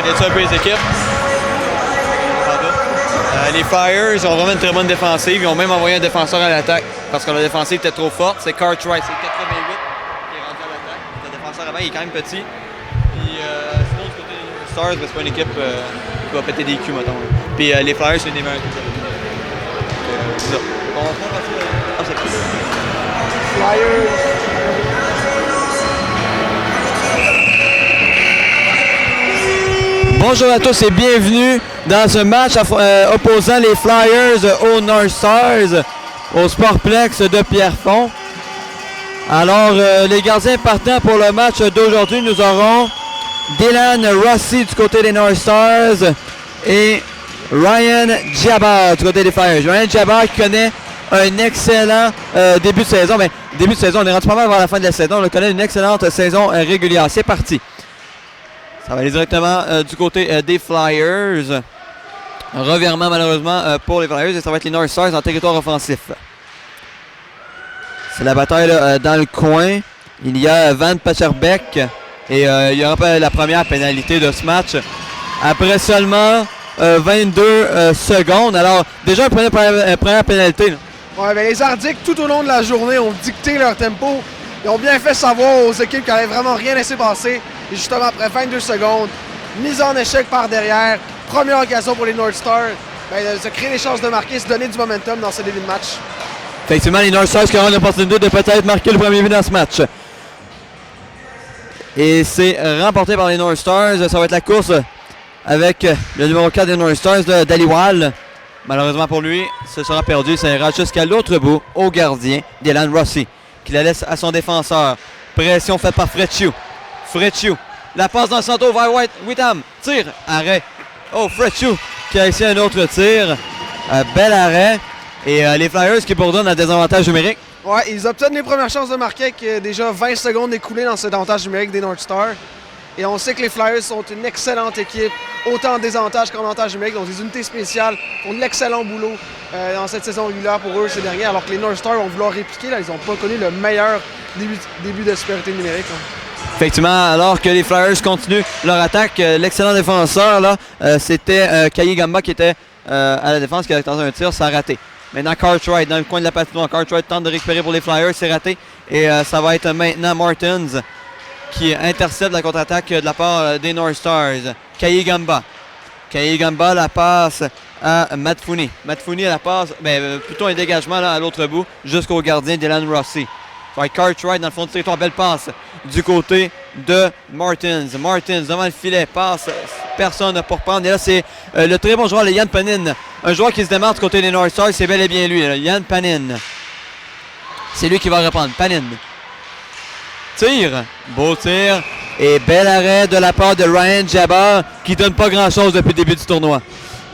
inquiètes-tu un peu les équipes? Les Flyers ont vraiment une très bonne défensive. Ils ont même envoyé un défenseur à l'attaque parce que la défensive était trop forte. C'est Cartwright, c'est 88 qui est rendu à l'attaque. Le défenseur avant, il est quand même petit. Puis sinon, du côté des Stars, c'est pas une équipe qui va péter des culs, mettons. Puis les Flyers, c'est une des meilleures équipes. C'est ça. On va faire partie de... Ah, c'est cool. Flyers. Bonjour à tous et bienvenue dans ce match opposant les Flyers aux North Stars au Sportplex de Pierrefonds. Alors, les gardiens partants pour le match d'aujourd'hui, nous aurons Dylan Rossi du côté des North Stars et Ryan Djabar du côté des Flyers. Ryan Djabar qui connaît un excellent début de saison. Mais début de saison, on est rendu pas mal vers la fin de la saison. On connaît une excellente saison régulière. C'est parti. Ça va aller directement du côté des Flyers. Un revirement malheureusement pour les Flyers et ça va être les North Stars en territoire offensif. C'est la bataille là, dans le coin. Il y a Van Pacherbeck et il y aura la première pénalité de ce match. Après seulement 22 secondes. Alors déjà une première pénalité. Ouais, ben les Arctiques tout au long de la journée ont dicté leur tempo. Ils ont bien fait savoir aux équipes qu'il n'allait vraiment rien laisser passer. Et justement, après 22 secondes, mise en échec par derrière, première occasion pour les North Stars, de se créer des chances de marquer, se donner du momentum dans ce début de match. Effectivement, les North Stars qui auront l'opportunité de peut-être marquer le premier but dans ce match. Et c'est remporté par les North Stars. Ça va être la course avec le numéro 4 des North Stars, Daliwal. Malheureusement pour lui, ce sera perdu. Ça ira jusqu'à l'autre bout, au gardien, Dylan Rossi, qui la laisse à son défenseur. Pression faite par Frecciu. Frecciu, la passe dans le centre vers Whitham. Tire, arrêt. Oh, Frecciu qui a essayé un autre tir. Bel arrêt. Et les Flyers qui bourdonnent à désavantage numérique. Ouais, ils obtiennent les premières chances de marquer avec déjà 20 secondes écoulées dans cet avantage numérique des North Stars. Et on sait que les Flyers sont une excellente équipe, autant en désavantage qu'en avantage numérique. Donc des unités spéciales font de l'excellent boulot dans cette saison régulière pour eux ces derniers, alors que les North Stars vont vouloir répliquer. Là, ils n'ont pas connu le meilleur début de supériorité numérique. Hein. Effectivement, alors que les Flyers continuent leur attaque, l'excellent défenseur, là, c'était Kayi Gamba qui était à la défense, qui a tenté un tir, ça a raté. Maintenant, Cartwright dans le coin de la patinoire. Cartwright tente de récupérer pour les Flyers, c'est raté. Et ça va être maintenant Martins qui intercepte la contre-attaque de la part des North Stars. Kayi Gamba. Kayi Gamba, la passe à Matt Fooney. Matt Fooney, la passe, plutôt un dégagement là, à l'autre bout, jusqu'au gardien Dylan Rossi. Ça va être Cartwright dans le fond du territoire. Belle passe du côté de Martins. Martins devant le filet, passe, personne pour prendre. Et là, c'est le très bon joueur, le Yann Panin. Un joueur qui se démarre du côté des North Stars, c'est bel et bien lui, là, Yann Panin. C'est lui qui va reprendre. Panin. Tire, beau tir. Et bel arrêt de la part de Ryan Djabar qui donne pas grand-chose depuis le début du tournoi.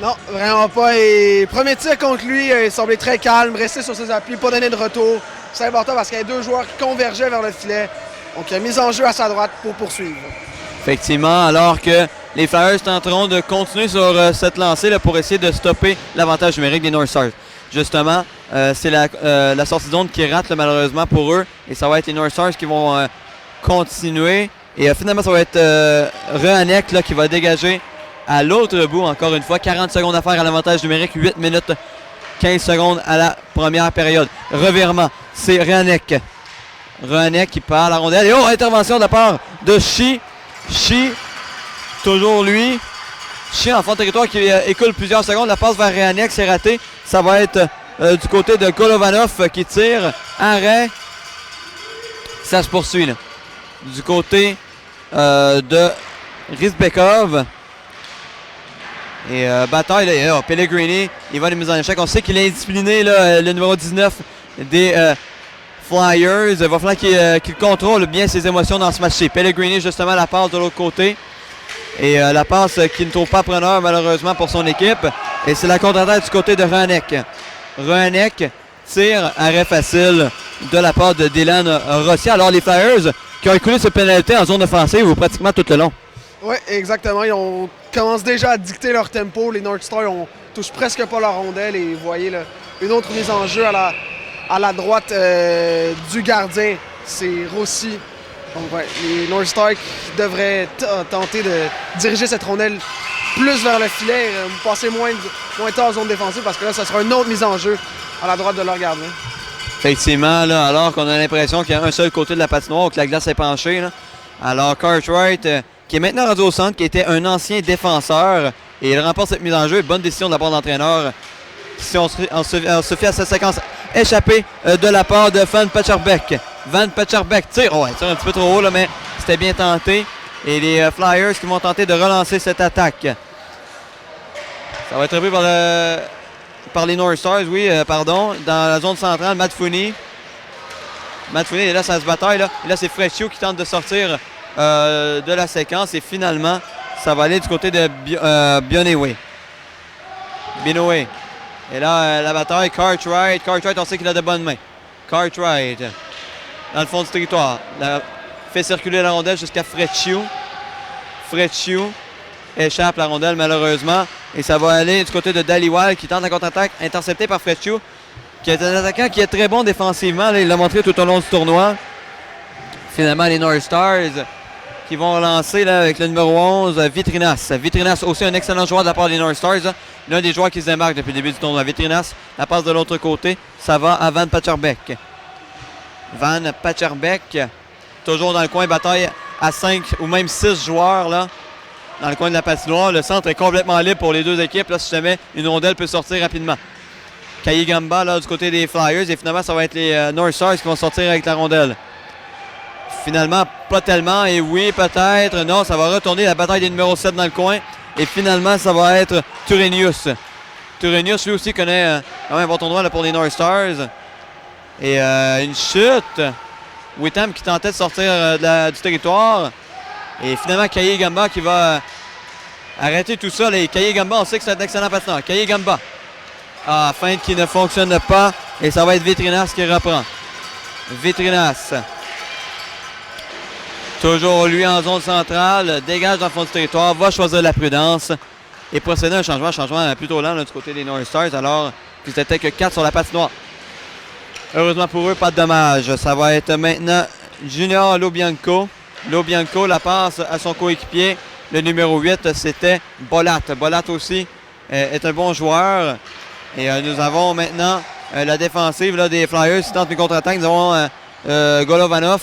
Non, vraiment pas. Et premier tir contre lui, il semblait très calme, rester sur ses appuis, pas donner de retour. C'est important parce qu'il y a deux joueurs qui convergeaient vers le filet. Donc, il y a mise en jeu à sa droite pour poursuivre. Effectivement, alors que les Flyers tenteront de continuer sur cette lancée là, pour essayer de stopper l'avantage numérique des North Stars. Justement, c'est la sortie d'onde qui rate là, malheureusement pour eux. Et ça va être les North Stars qui vont continuer. Et finalement, ça va être Rehanek là, qui va dégager à l'autre bout, encore une fois. 40 secondes à faire à l'avantage numérique, 8 minutes 15 secondes à la première période. Revirement, c'est Rehanek. Rehanek qui part à la rondelle. Et intervention de la part de Shi. Shi, toujours lui. Shi en fond de territoire qui écoule plusieurs secondes. La passe vers Rehanek, c'est raté. Ça va être du côté de Golovanov qui tire. Arrêt. Ça se poursuit là. Du côté de Rizbekov. Et bataille, là, Pellegrini, il va les mises en échec. On sait qu'il est indiscipliné, là, le numéro 19 des Flyers. Il va falloir qu'il contrôle bien ses émotions dans ce match-ci. Pellegrini, justement, la passe de l'autre côté. Et la passe qui ne trouve pas preneur, malheureusement, pour son équipe. Et c'est la contre-attaque du côté de Rehanek. Rehanek tire, arrêt facile de la part de Dylan Rossi. Alors, les Flyers qui ont écoulé cette pénalité en zone offensive ou pratiquement tout le long. Oui, exactement. Ils commencent déjà à dicter leur tempo. Les North Stars touchent presque pas leur rondelle. Et vous voyez là, une autre mise en jeu à la droite du gardien. C'est Rossi Donc, ouais, les North Stars qui devraient tenter de diriger cette rondelle plus vers le filet, passer moins de temps en zone défensive parce que là, ça sera une autre mise en jeu à la droite de leur gardien. Effectivement, là, alors qu'on a l'impression qu'il y a un seul côté de la patinoire, que la glace est penchée. Là. Alors Cartwright, qui est maintenant rendu au centre, qui était un ancien défenseur, et il remporte cette mise en jeu. Bonne décision de la part de l'entraîneur. Si on se fie à cette séquence échappée de la part de Van Pecherbeck. Van Pecherbeck tire un petit peu trop haut, là, mais c'était bien tenté. Et les Flyers qui vont tenter de relancer cette attaque. Ça va être repris par les North Stars, dans la zone centrale. Matt Fooney est là, ça se bataille. Là. Et là, c'est Freccio qui tente de sortir de la séquence. Et finalement, ça va aller du côté de Binoé. Et là, la bataille, Cartwright, on sait qu'il a de bonnes mains. Cartwright, dans le fond du territoire, fait circuler la rondelle jusqu'à Freccio. Freccio échappe la rondelle, malheureusement. Et ça va aller du côté de Dhaliwal, qui tente la contre-attaque, intercepté par Freccio, qui est un attaquant qui est très bon défensivement. Là, il l'a montré tout au long du tournoi. Finalement, les North Stars qui vont relancer là, avec le numéro 11, Vitrinas. Vitrinas, aussi un excellent joueur de la part des North Stars. L'un des joueurs qui se démarque depuis le début du tournoi. Vitrinas, la passe de l'autre côté. Ça va à Van Pecherbeck. Van Pecherbeck, toujours dans le coin, bataille à 5 ou même 6 joueurs là, dans le coin de la patinoire. Le centre est complètement libre pour les deux équipes. Là, si jamais une rondelle peut sortir rapidement. Kayi Gamba là, du côté des Flyers. Et finalement, ça va être les North Stars qui vont sortir avec la rondelle. Finalement, pas tellement. Et oui, peut-être. Non, ça va retourner la bataille des numéros 7 dans le coin. Et finalement, ça va être Turenius. Turenius, lui aussi, connaît quand même un bon tournoi là, pour les North Stars. Et une chute. Witham qui tentait de sortir du territoire. Et finalement, Kayi Gamba qui va arrêter tout ça. Et Kayi Gamba, on sait que c'est un excellent patineur. Kayi Gamba. Feinte qui ne fonctionne pas. Et ça va être Vitrinas qui reprend. Vitrinas. Toujours lui en zone centrale. Dégage dans le fond du territoire. Va choisir la prudence. Et procéder à un changement plutôt lent là, du côté des North Stars. Alors qu'ils n'étaient que 4 sur la patinoire. Heureusement pour eux, pas de dommage. Ça va être maintenant Junior Lobianco. Lobianco la passe à son coéquipier. Le numéro 8, c'était Bolat. Bolat aussi est un bon joueur. Et nous avons maintenant la défensive là, des Flyers qui tente une contre-attaque. Nous avons Golovanov,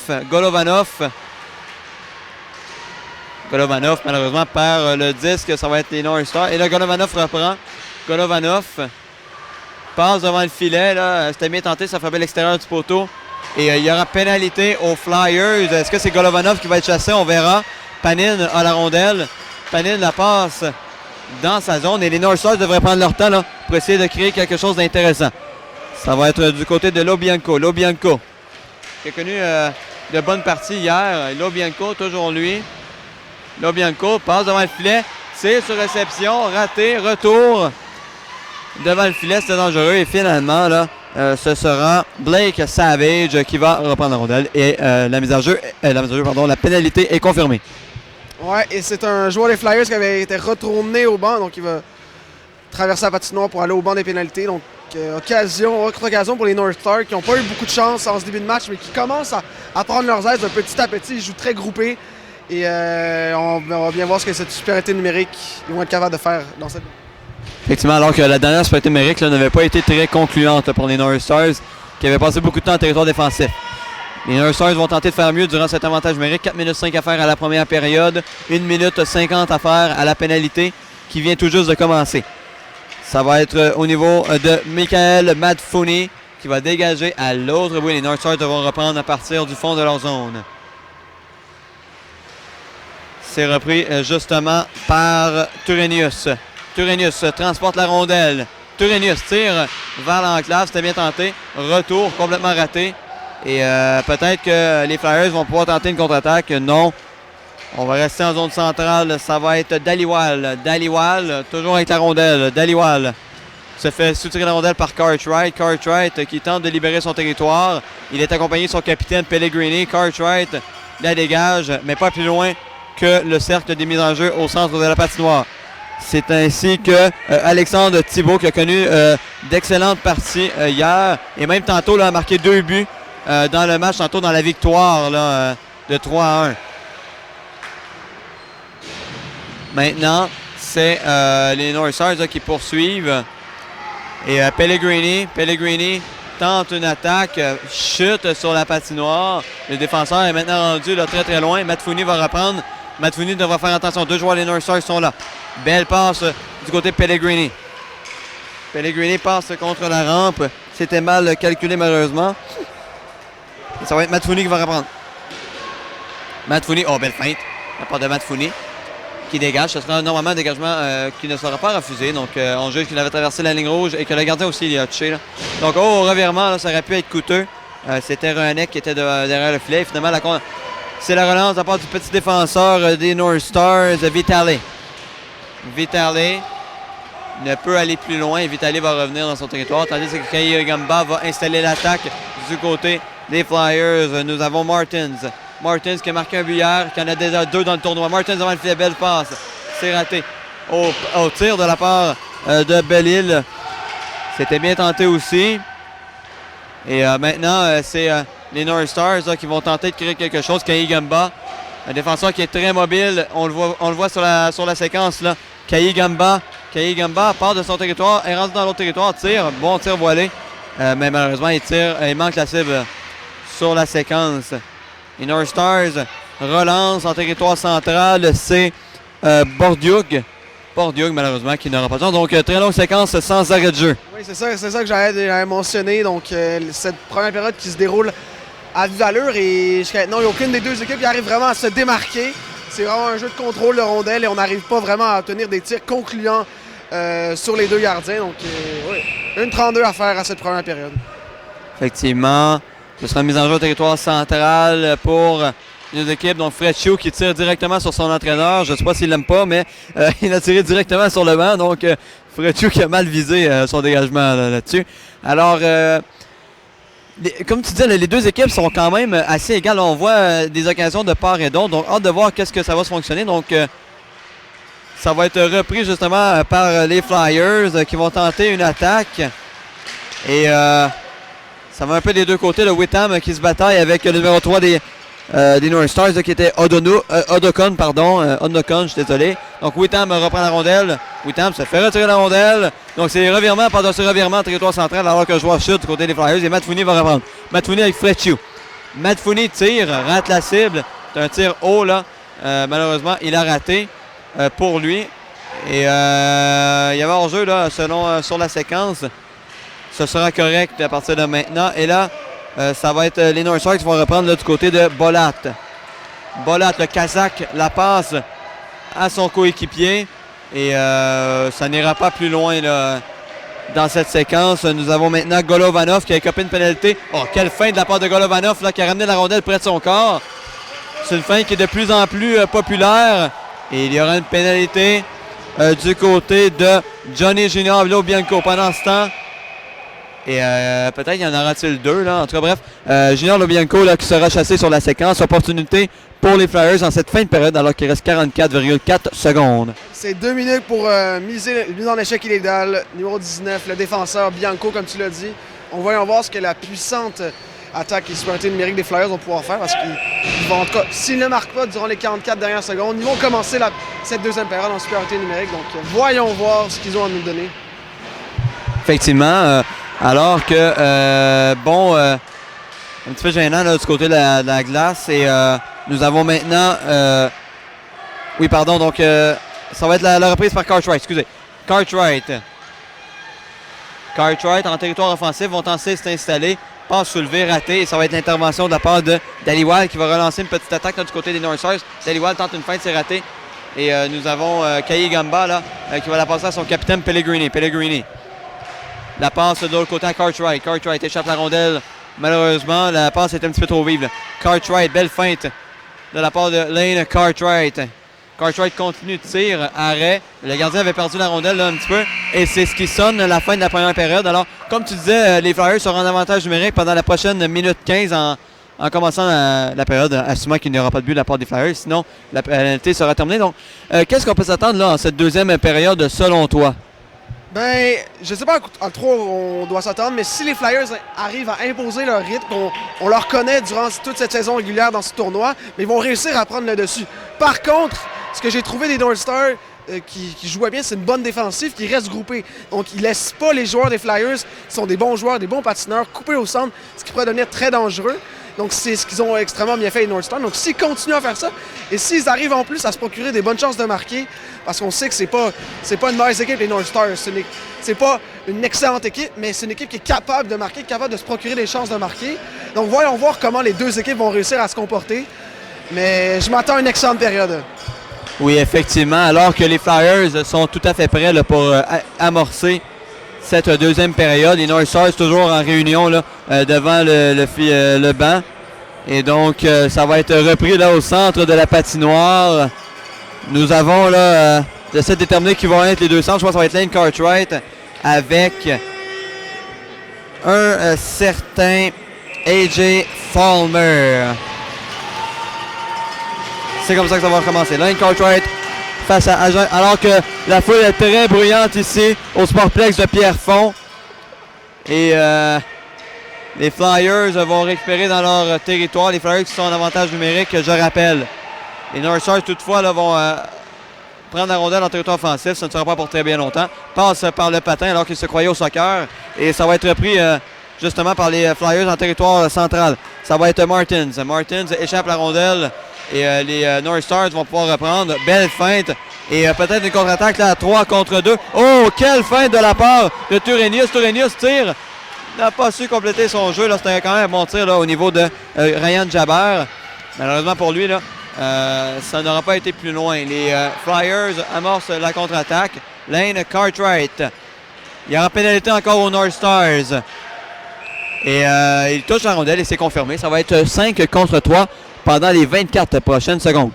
malheureusement, perd le disque. Ça va être les North Stars. Et là, Golovanov reprend. Golovanov passe devant le filet. C'était bien tenté. Ça frappait l'extérieur du poteau. Et il y aura pénalité aux Flyers. Est-ce que c'est Golovanov qui va être chassé? On verra. Panin a la rondelle. Panin la passe dans sa zone. Et les North Stars devraient prendre leur temps là, pour essayer de créer quelque chose d'intéressant. Ça va être du côté de Lobianco. Lobianco, qui a connu de bonnes parties hier. Lobianco, toujours lui. Lobianco passe devant le filet. C'est sur réception. Raté. Retour devant le filet. C'était dangereux. Et finalement, là, ce sera Blake Savage qui va reprendre la rondelle. Et la pénalité est confirmée. Ouais, et c'est un joueur des Flyers qui avait été retourné au banc. Donc, il va traverser la patinoire pour aller au banc des pénalités. Donc, autre occasion pour les North Stars qui n'ont pas eu beaucoup de chance en ce début de match, mais qui commencent à prendre leurs aises un petit à petit. Ils jouent très groupés. Et on va bien voir ce que cette supériorité numérique ils vont être capables de faire dans cette... Effectivement, alors que la dernière supériorité numérique n'avait pas été très concluante pour les North Stars, qui avaient passé beaucoup de temps en territoire défensif. Les North Stars vont tenter de faire mieux durant cet avantage numérique. 4 minutes 5 à faire à la première période. 1 minute 50 à faire à la pénalité qui vient tout juste de commencer. Ça va être au niveau de Michael Madfoni qui va dégager à l'autre bout. Les North Stars devront reprendre à partir du fond de leur zone. C'est repris justement par Turenius. Turenius transporte la rondelle. Turenius tire vers l'enclave. C'était bien tenté. Retour complètement raté. Et peut-être que les Flyers vont pouvoir tenter une contre-attaque. Non. On va rester en zone centrale. Ça va être Dhaliwal. Dhaliwal, toujours avec la rondelle. Dhaliwal se fait soutirer la rondelle par Cartwright. Cartwright qui tente de libérer son territoire. Il est accompagné de son capitaine Pellegrini. Cartwright la dégage, mais pas plus loin que le cercle des mises en jeu au centre de la patinoire. C'est ainsi que Alexandre Thibault, qui a connu d'excellentes parties hier, et même tantôt là, a marqué 2 buts dans le match, tantôt dans la victoire là, de 3-1. Maintenant, c'est les North Stars qui poursuivent. Et Pellegrini tente une attaque, chute sur la patinoire. Le défenseur est maintenant rendu là, très très loin. Matt Fournier va reprendre. Matt Fournier devra faire attention. 2 joueurs des North Stars sont là. Belle passe du côté de Pellegrini. Pellegrini passe contre la rampe. C'était mal calculé malheureusement. Et ça va être Matt Fournier qui va reprendre. Matt Fournier, oh belle feinte. La part de Matt Fournier qui dégage. Ce sera normalement un dégagement qui ne sera pas refusé. Donc on juge qu'il avait traversé la ligne rouge et que le gardien aussi il a touché. Là. Donc revirement, là, ça aurait pu être coûteux. C'était Renek qui était derrière le filet. Finalement, c'est la relance de la part du petit défenseur des North Stars, Vitale. Vitale ne peut aller plus loin. Vitale va revenir dans son territoire. Tandis que Kay Gamba va installer l'attaque du côté des Flyers. Nous avons Martins. Martins qui a marqué un but hier, qui en a déjà 2 dans le tournoi. Martins devant le filet, belle passe. C'est raté. Au tir de la part de Belle-Île. C'était bien tenté aussi. Et maintenant, c'est les North Stars qui vont tenter de créer quelque chose. Kay Gamba, un défenseur qui est très mobile. On le voit sur la séquence. Là. Kay Gamba part de son territoire, il rentre dans l'autre territoire, tire. Bon tir voilé. Mais malheureusement, il manque la cible sur la séquence. Les North Stars relancent en territoire central. C'est Bordiug. Bordiug, malheureusement, qui n'aura pas de temps. Donc, très longue séquence sans arrêt de jeu. Oui, c'est ça que j'avais mentionné. Donc, cette première période qui se déroule à vive allure. Et jusqu'à maintenant, il n'y a aucune des deux équipes qui arrive vraiment à se démarquer. C'est vraiment un jeu de contrôle de rondelle et on n'arrive pas vraiment à obtenir des tirs concluants sur les deux gardiens. Donc, oui, 1,32 à faire à cette première période. Effectivement. Ce sera une mise en jeu au territoire central pour les deux équipes. Donc, Fred Chiu qui tire directement sur son entraîneur. Je ne sais pas s'il l'aime pas, mais il a tiré directement sur le banc. Donc, Fred Chiu qui a mal visé son dégagement là-dessus. Alors, comme tu disais, les deux équipes sont quand même assez égales. On voit des occasions de part et d'autre. Donc, hâte de voir qu'est-ce que ça va se fonctionner. Donc, ça va être repris justement par les Flyers qui vont tenter une attaque. Et ça va un peu des deux côtés. Le Whitham qui se bataille avec le numéro 3 des North Stars qui était Odokon, je suis désolé. Donc Whitham reprend la rondelle. Whitham se fait retirer la rondelle. Donc c'est revirement par-dessus revirement territoire central alors que le joueur chute du côté des Flyers et Matt Fournier va reprendre. Matt Fournier avec Fred Chiu. Matt Fournier tire, rate la cible. C'est un tir haut là. Malheureusement, il a raté pour lui. Et il y avait hors-jeu là, sur la séquence. Ce sera correct à partir de maintenant. Et là, ça va être les North Stars qui vont reprendre là, du côté de Bolat. Bolat, le Kazakh, la passe à son coéquipier. Et ça n'ira pas plus loin là, dans cette séquence. Nous avons maintenant Golovanov qui a écopé une pénalité. Oh, quelle fin de la part de Golovanov là, qui a ramené la rondelle près de son corps. C'est une fin qui est de plus en plus populaire. Et il y aura une pénalité du côté de Johnny Junior Lobianco. Pendant ce temps, et peut-être qu'il y en aura-t-il 2, là. En tout cas, bref, Junior Lobianco là, qui sera chassé sur la séquence. Opportunité pour les Flyers en cette fin de période alors qu'il reste 44,4 secondes. C'est 2 minutes pour mise en échec illégale. Numéro 19, le défenseur Bianco, comme tu l'as dit. On va voir ce que la puissante attaque et supériorité numérique des Flyers vont pouvoir faire parce qu'ils vont, en tout cas, s'ils ne marquent pas durant les 44 dernières secondes, ils vont commencer cette deuxième période en supériorité numérique. Donc, voyons voir ce qu'ils ont à nous donner. Effectivement. Alors que, un petit peu gênant là, du côté de la glace. Et nous avons maintenant... donc ça va être la reprise par Cartwright, excusez. Cartwright en territoire offensif vont tenter de s'installer. Passe soulevée, raté. Et ça va être l'intervention de la part de Dhaliwal qui va relancer une petite attaque là, du côté des North Stars. Dhaliwal tente une feinte, c'est raté. Et nous avons Kay Gamba là, qui va la passer à son capitaine Pellegrini. La passe de l'autre côté à Cartwright. Cartwright échappe la rondelle. Malheureusement, la passe est un petit peu trop vive. Là. Cartwright, belle feinte de la part de Lane Cartwright. Cartwright continue de tir, arrêt. Le gardien avait perdu la rondelle là, un petit peu. Et c'est ce qui sonne la fin de la première période. Alors, comme tu disais, les Flyers seront en avantage numérique pendant la prochaine minute 15 en commençant la période, assumant qu'il n'y aura pas de but de la part des Flyers. Sinon, la pénalité sera terminée. Donc, qu'est-ce qu'on peut s'attendre là en cette deuxième période selon toi? Ben, je sais pas à trop on doit s'attendre, mais si les Flyers arrivent à imposer leur rythme, on leur connaît durant toute cette saison régulière dans ce tournoi, mais ils vont réussir à prendre le dessus. Par contre, ce que j'ai trouvé des North Stars qui jouaient bien, c'est une bonne défensive qui reste groupée. Donc, ils laissent pas les joueurs des Flyers, qui sont des bons joueurs, des bons patineurs, couper au centre, ce qui pourrait devenir très dangereux. Donc, c'est ce qu'ils ont extrêmement bien fait les North Stars. Donc, s'ils continuent à faire ça, et s'ils arrivent en plus à se procurer des bonnes chances de marquer, parce qu'on sait que c'est pas une mauvaise équipe, les North Stars. C'est pas une excellente équipe, mais c'est une équipe qui est capable de marquer, capable de se procurer des chances de marquer. Donc, voyons voir comment les deux équipes vont réussir à se comporter. Mais je m'attends à une excellente période. Oui, effectivement, alors que les Flyers sont tout à fait prêts là, pour amorcer cette deuxième période. Les North Stars toujours en réunion là, devant le banc. Et donc, ça va être repris là au centre de la patinoire. Nous avons là, de se déterminer qui vont être les deux centres. Je pense que ça va être Lane Cartwright avec un certain AJ Falmer. C'est comme ça que ça va recommencer. Lane Cartwright face à Agent, alors que la foule est très bruyante ici au Sportplex de Pierrefonds. Et les Flyers vont récupérer dans leur territoire. Les Flyers qui sont en avantage numérique, je rappelle. Les North Stars, toutefois, là, vont prendre la rondelle en territoire offensif. Ça ne sera pas pour très bien longtemps. Passe par le patin alors qu'ils se croyaient au soccer. Et ça va être repris justement par les Flyers en territoire central. Ça va être Martins. Martins échappe la rondelle. Et les North Stars vont pouvoir reprendre. Belle feinte. Et peut-être une contre-attaque là, à 3 contre 2. Oh, quelle feinte de la part de Turenius. Turenius tire. N'a pas su compléter son jeu. C'était quand même un bon tir là, au niveau de Ryan Jabber. Malheureusement pour lui, là, ça n'aura pas été plus loin. Les Flyers amorcent la contre-attaque. Lane Cartwright. Il y aura pénalité encore aux North Stars. Et il touche la rondelle et c'est confirmé. Ça va être 5 contre 3 pendant les 24 prochaines secondes.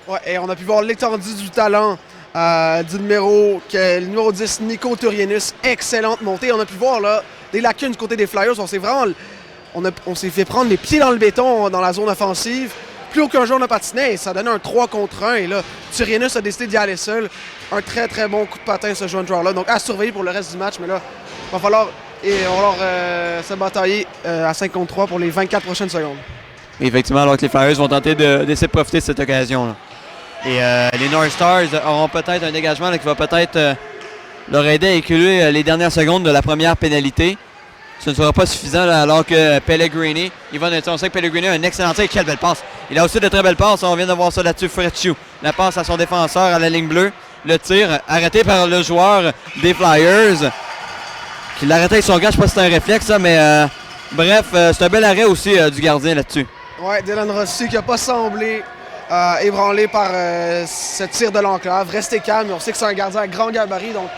Ouais, et on a pu voir l'étendue du talent du numéro 10, Nico Turenius. Excellente montée. On a pu voir là, des lacunes du côté des Flyers. On s'est fait prendre les pieds dans le béton dans la zone offensive. Plus aucun joueur ne patinait et ça donnait un 3 contre 1. Et là, Turenius a décidé d'y aller seul. Un très très bon coup de patin ce jeune joueur-là. Donc à surveiller pour le reste du match. Mais là, il va falloir se batailler à 5 contre 3 pour les 24 prochaines secondes. Effectivement, alors que les Flyers vont tenter d'essayer de profiter de cette occasion-là. Et les North Stars auront peut-être un dégagement là, qui va peut-être leur aider à écouler les dernières secondes de la première pénalité. Ce ne sera pas suffisant là, alors que Pellegrini, on sait que Pellegrini a un excellent tir. Quelle belle passe. Il a aussi de très belles passes. On vient de voir ça là-dessus. Frecciu. La passe à son défenseur à la ligne bleue. Le tir arrêté par le joueur des Flyers. Qui l'arrêtait avec son gars. Je ne sais pas si c'est un réflexe, ça, mais bref, c'est un bel arrêt aussi du gardien là-dessus. Ouais, Dylan Rossi qui n'a pas semblé ébranlé par ce tir de l'enclave. Restez calme. On sait que c'est un gardien à grand gabarit. Donc,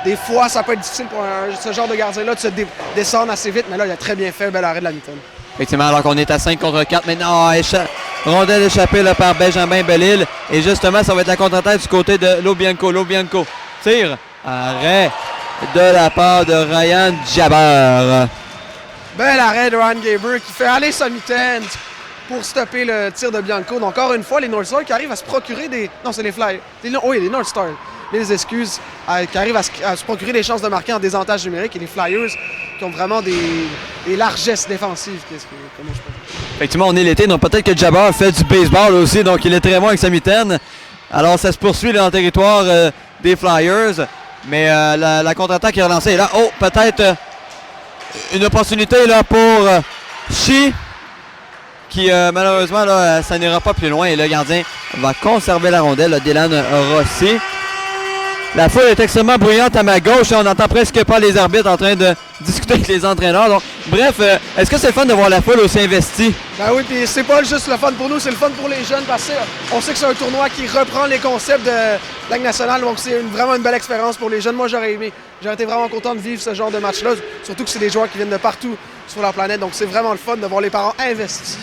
des fois, ça peut être difficile pour ce genre de gardien-là de se descendre assez vite. Mais là, il a très bien fait. Bel arrêt de la mitaine. Effectivement, alors qu'on est à 5 contre 4. Maintenant, rondelle échappée là, par Benjamin Bellil. Et justement, ça va être la contre-attaque du côté de Lobianco. Lobianco tire. Arrêt de la part de Ryan Jabber. Bel arrêt de Ryan Jabber qui fait aller sa mitaine pour stopper le tir de Bianco. Donc, encore une fois, les North Stars qui arrivent à se procurer des... Non, c'est les Flyers. Oui, les North Stars. Les excuses. Qui arrivent à se procurer des chances de marquer en désavantage numérique. Et les Flyers qui ont vraiment des largesses défensives. Comment je peux dire? Effectivement, on est l'été, donc peut-être que Jabber fait du baseball aussi. Donc, il est très bon avec sa mitaine. Alors, ça se poursuit là, dans le territoire des Flyers. Mais la contre-attaque est relancée. Et là, peut-être une opportunité là, pour Chi. Qui malheureusement, là, ça n'ira pas plus loin. Et le gardien va conserver la rondelle, là, Dylan Rossi. La foule est extrêmement bruyante à ma gauche. On n'entend presque pas les arbitres en train de discuter avec les entraîneurs. Donc, bref, est-ce que c'est le fun de voir la foule aussi investie? Ben oui, puis c'est pas juste le fun pour nous, c'est le fun pour les jeunes parce qu'on sait que c'est un tournoi qui reprend les concepts de la Ligue nationale. Donc, c'est vraiment une belle expérience pour les jeunes. Moi, j'aurais été vraiment content de vivre ce genre de match-là. Surtout que c'est des joueurs qui viennent de partout sur la planète. Donc, c'est vraiment le fun de voir les parents investis.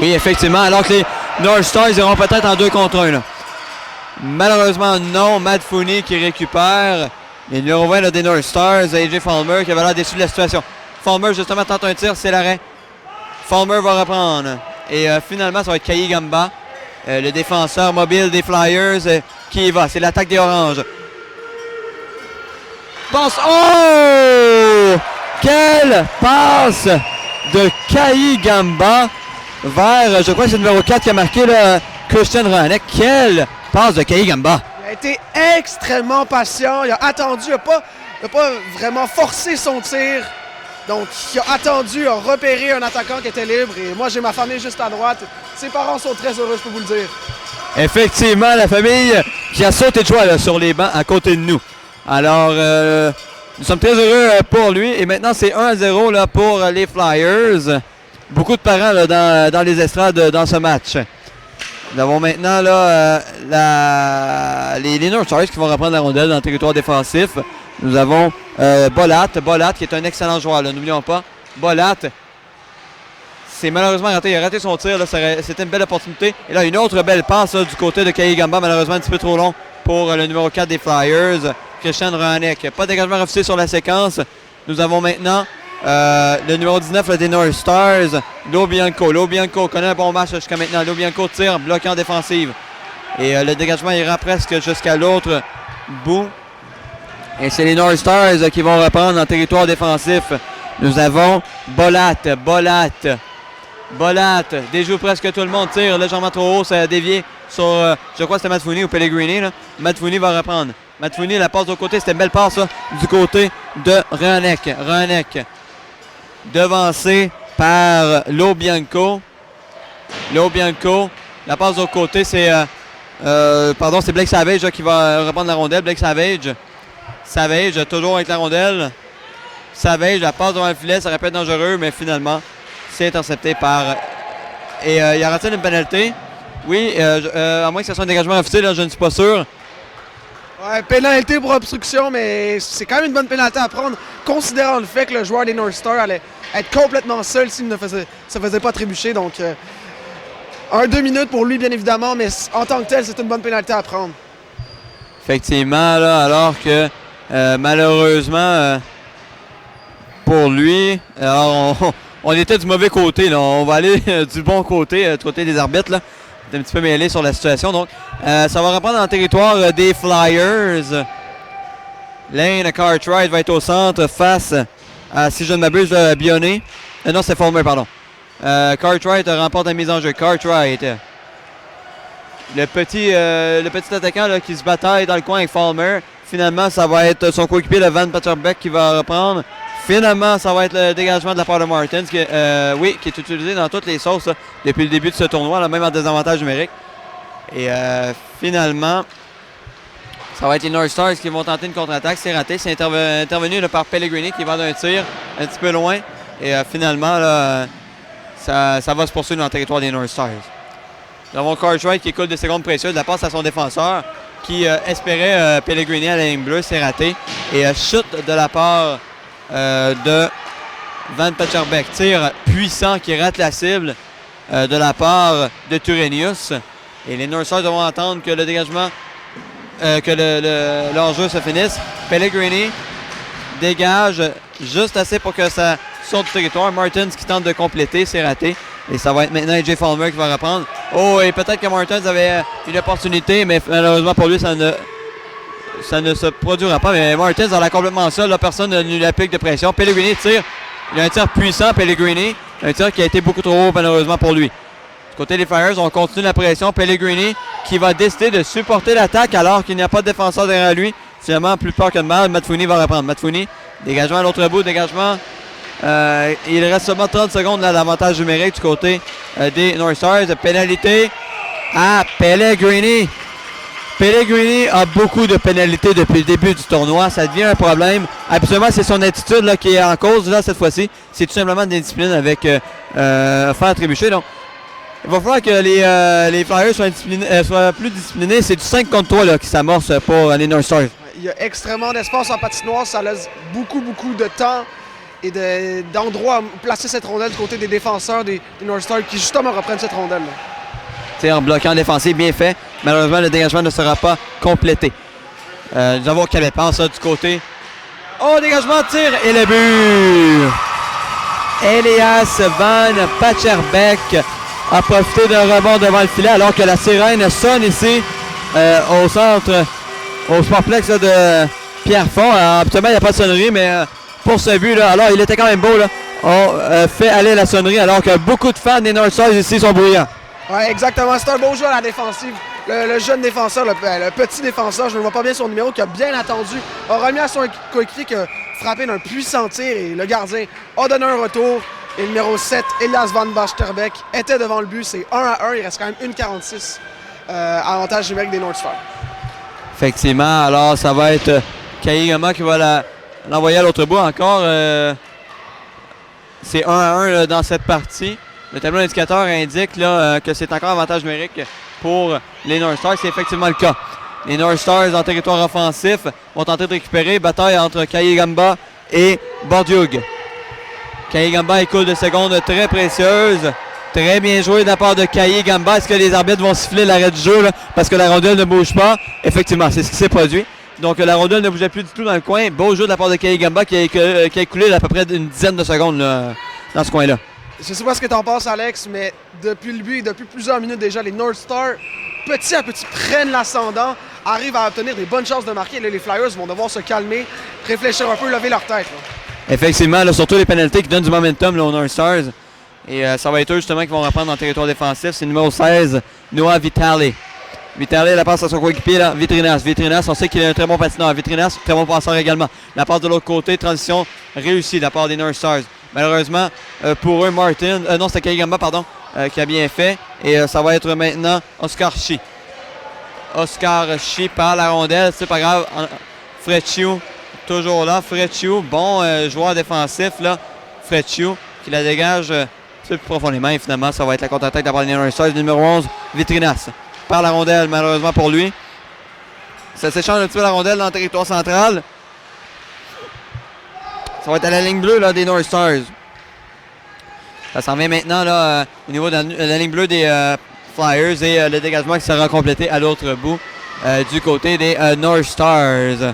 Oui, effectivement, alors que les North Stars iront peut-être en 2 contre 1. Là. Malheureusement, non. Matt Fooney qui récupère. Les numéro 20 là, des North Stars, AJ Falmer qui avait l'air déçu de la situation. Falmer, justement, tente un tir, c'est l'arrêt. Falmer va reprendre. Et finalement, ça va être Kayi Gamba, le défenseur mobile des Flyers, qui y va. C'est l'attaque des Oranges. Passe. Oh! Quelle passe de Kai Gamba vers, je crois que c'est le numéro 4 qui a marqué le Christian Rohanek. Quelle passe de Kai Gamba! Il a été extrêmement patient. Il a attendu. Il n'a pas vraiment forcé son tir. Donc, il a attendu, il a repéré un attaquant qui était libre. Et moi, j'ai ma famille juste à droite. Ses parents sont très heureux, je peux vous le dire. Effectivement, la famille qui a sauté de joie là, sur les bancs à côté de nous. Alors, nous sommes très heureux pour lui. Et maintenant, c'est 1-0 là, pour les Flyers. Beaucoup de parents là, dans les estrades dans ce match. Nous avons maintenant là, les North Stars qui vont reprendre la rondelle dans le territoire défensif. Nous avons Bolat qui est un excellent joueur. N'oublions pas, Bolat, c'est malheureusement raté. Il a raté son tir. C'était une belle opportunité. Et là, une autre belle passe là, du côté de Kai Gamba. Malheureusement, un petit peu trop long pour le numéro 4 des Flyers, Christian Rohanek. Pas de dégagement refusé sur la séquence. Nous avons maintenant le numéro 19 là, des North Stars, Lo Bianco. Lo Bianco connaît un bon match jusqu'à maintenant. Lo Bianco tire, bloquant en défensive. Et le dégagement ira presque jusqu'à l'autre bout. Et c'est les North Stars qui vont reprendre en territoire défensif. Nous avons Bolat, déjoue presque tout le monde, tire légèrement trop haut, ça a dévié sur, je crois que c'était Matt Fournier ou Pellegrini. Là. Matt Fournier va reprendre. Matt Fournier, la passe de côté, c'était une belle passe là, du côté de Rohanek. Rohanek, devancé par Lo Bianco. Lo Bianco, la passe de côté, c'est c'est Blake Savage là, qui va reprendre la rondelle. Blake Savage, toujours avec la rondelle. Savage, la passe devant le filet, ça aurait pu être dangereux, mais finalement, c'est intercepté par... Et il y aura-t-il une pénalité? Oui, à moins que ce soit un dégagement officiel, là, je ne suis pas sûr. Ouais, pénalité pour obstruction, mais c'est quand même une bonne pénalité à prendre, considérant le fait que le joueur des North Stars allait être complètement seul s'il ne se faisait pas trébucher. Donc, 2 minutes pour lui, bien évidemment, mais en tant que tel, c'est une bonne pénalité à prendre. Effectivement, là, alors que malheureusement, pour lui, alors on était du mauvais côté. Là. On va aller du bon côté, du côté des arbitres. Là. On est un petit peu mêlé sur la situation. Donc, ça va reprendre dans le territoire des Flyers. Lane Cartwright va être au centre face à, si je ne m'abuse, Bionnet. Non, c'est Fulmer, pardon. Cartwright remporte la mise en jeu. Cartwright. Le petit attaquant là, qui se bataille dans le coin avec Fulmer. Finalement, ça va être son coéquipier, le Van Patterbeck, qui va reprendre. Finalement, ça va être le dégagement de la part de Martins, qui est utilisé dans toutes les sauces là, depuis le début de ce tournoi, là, même en désavantage numérique. Et finalement, ça va être les North Stars qui vont tenter une contre-attaque. C'est raté. C'est intervenu là, par Pellegrini qui va d'un tir un petit peu loin. Et finalement, là, ça va se poursuivre dans le territoire des North Stars. Nous avons Cartwright qui écoule des secondes précieuses. La passe à son défenseur qui espérait Pellegrini à la ligne bleue. C'est raté. Et chute de la part de Van Patterbeck. Tir puissant qui rate la cible de la part de Turenius. Et les North Stars devront attendre que le dégagement, que l'enjeu se finisse. Pellegrini dégage juste assez pour que ça sorte du territoire. Martins qui tente de compléter, c'est raté. Et ça va être maintenant AJ Fulmer qui va reprendre. Oh, et peut-être que Martins avait une opportunité, mais malheureusement pour lui, ça ne se produira pas. Mais Martins en a complètement seul. Là, personne ne lui applique de pression. Pellegrini tire. Il a un tir puissant, Pellegrini. Un tir qui a été beaucoup trop haut, malheureusement pour lui. Du côté des Flyers, on continue la pression. Pellegrini qui va décider de supporter l'attaque alors qu'il n'y a pas de défenseur derrière lui. Finalement, plus peur que de mal. Matt Fournier va reprendre. Matt Fournier, dégagement à l'autre bout, dégagement. Il reste seulement 30 secondes là, d'avantage numérique du côté des North Stars. Pénalité à Pellegrini. Pellegrini a beaucoup de pénalités depuis le début du tournoi. Ça devient un problème. Habituellement, c'est son attitude là, qui est en cause là, cette fois-ci. C'est tout simplement de l'indiscipline avec faire trébucher. Donc, il va falloir que les Flyers soient plus disciplinés. C'est du 5 contre 3 là, qui s'amorce pour les North Stars. Il y a extrêmement d'espace en patinoire. Ça laisse beaucoup de temps et d'endroits où placer cette rondelle du côté des défenseurs des North Stars qui justement reprennent cette rondelle. En bloquant défensif, bien fait. Malheureusement, le dégagement ne sera pas complété. Nous avons quelle passe du côté. Oh, dégagement, tir et le but! Elias Van Patterbeck a profité d'un rebond devant le filet alors que la sirène sonne ici au centre, au sportplex là, de Pierrefonds. Habituellement, il n'y a pas de sonnerie, mais pour ce but, là, alors il était quand même beau. Là. On fait aller la sonnerie alors que beaucoup de fans des Northstars ici sont bruyants. Oui, exactement. C'est un beau jeu à la défensive. Le jeune défenseur, le petit défenseur, je ne vois pas bien son numéro, qui a bien attendu, a remis à son coéquipier qui a frappé d'un puissant tir et le gardien a donné un retour. Et le numéro 7, Elias Van Basterbeck, était devant le but. C'est 1-1. Il reste quand même 1,46 avantage numérique des Northstars. Effectivement. Alors, ça va être Kayigama qui va l'envoyer à l'autre bout encore. C'est 1-1 dans cette partie. Le tableau indicateur indique là, que c'est encore avantage numérique pour les Northstars. C'est effectivement le cas. Les Northstars en territoire offensif vont tenter de récupérer. Bataille entre Kayigamba et Bordiug. Kayigamba écoule de secondes très précieuses. Très bien joué de la part de Kayigamba. Est-ce que les arbitres vont siffler l'arrêt du jeu là, parce que la rondelle ne bouge pas? Effectivement, c'est ce qui s'est produit. Donc la rondelle ne bougeait plus du tout dans le coin. Beau jeu de la part de Kayigamba qui a écoulé à peu près une dizaine de secondes là, dans ce coin-là. Je ne sais pas ce que tu en penses, Alex, mais depuis le but et depuis plusieurs minutes déjà, les Northstars, petit à petit, prennent l'ascendant, arrivent à obtenir des bonnes chances de marquer. Là, les Flyers vont devoir se calmer, réfléchir un peu, lever leur tête. Là. Effectivement, là, surtout les pénalités qui donnent du momentum là, aux Northstars. Et ça va être eux justement qui vont reprendre dans le territoire défensif. C'est le numéro 16, Noah Vitale. Vitale, la passe à son coéquipier, là, Vitrinas. Vitrinas, on sait qu'il est un très bon patineur. Vitrinas, très bon passeur également. La passe de l'autre côté, transition réussie de la part des Northstars. Malheureusement, pour eux, Martin, non, c'était Kayigamba, pardon, qui a bien fait. Et ça va être maintenant Oscar Chi. Oscar Chi par la rondelle, c'est pas grave. Frecciu, toujours là. Frecciu, bon joueur défensif, là. Frecciu, qui la dégage plus profondément. Et finalement, ça va être la contre-attaque de la part des Northstars, numéro 11, Vitrinas. Par la rondelle, malheureusement pour lui. Ça s'échange un petit peu la rondelle dans le territoire central. Ça va être à la ligne bleue là, des Northstars. Ça s'en vient maintenant là, au niveau de la ligne bleue des Flyers et le dégagement qui sera complété à l'autre bout du côté des Northstars.